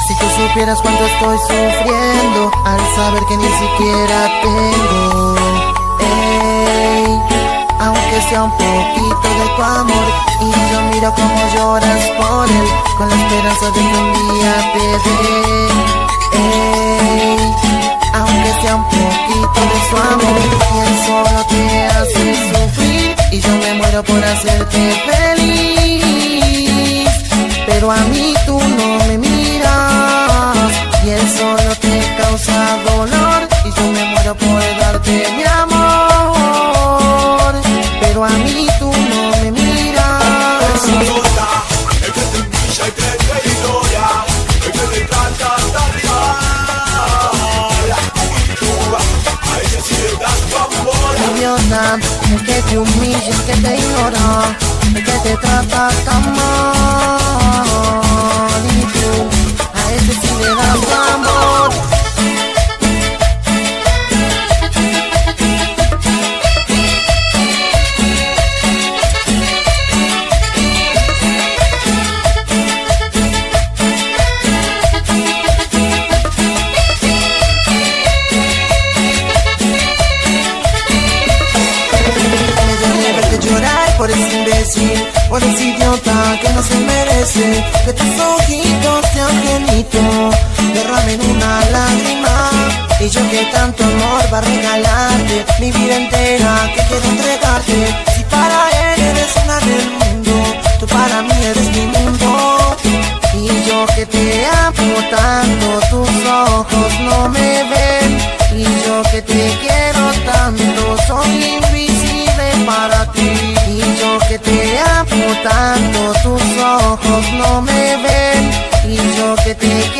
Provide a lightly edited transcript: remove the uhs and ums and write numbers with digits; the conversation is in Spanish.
Si tú supieras cuánto estoy sufriendo al saber que ni siquiera tengo, aunque sea un poquito de tu amor. Y yo miro como lloras por él, con la esperanza de que un día te dé, aunque sea un poquito de su amor. Y él solo te hace sufrir, y yo me muero por hacerte feliz. Pero a mí tú no me miras, y él solo te causa dolor, y yo me muero por darte mi amor. Pero a mí tú no me miras. El que te pilla y te traicionera, el que te trata tan mal, y tú a ese sí le das tu amor. Idiota, el que te humilla, el que te ignora, el que te trata tan mal, y tú a ese sí le das tu amor. Por ese imbécil, por ese idiota que no se merece que tus ojitos de angelito derramen una lágrima. Y yo que tanto amor va a regalarte, mi vida entera que quiero entregarte. Si para él eres una del mundo, tú para mí eres mi mundo. Y yo que te amo tanto, tus ojos no me ven. Y yo que te quiero tanto, soy invisible para ti. Y yo que te amo tanto, tus ojos no me ven. Y yo que te quiero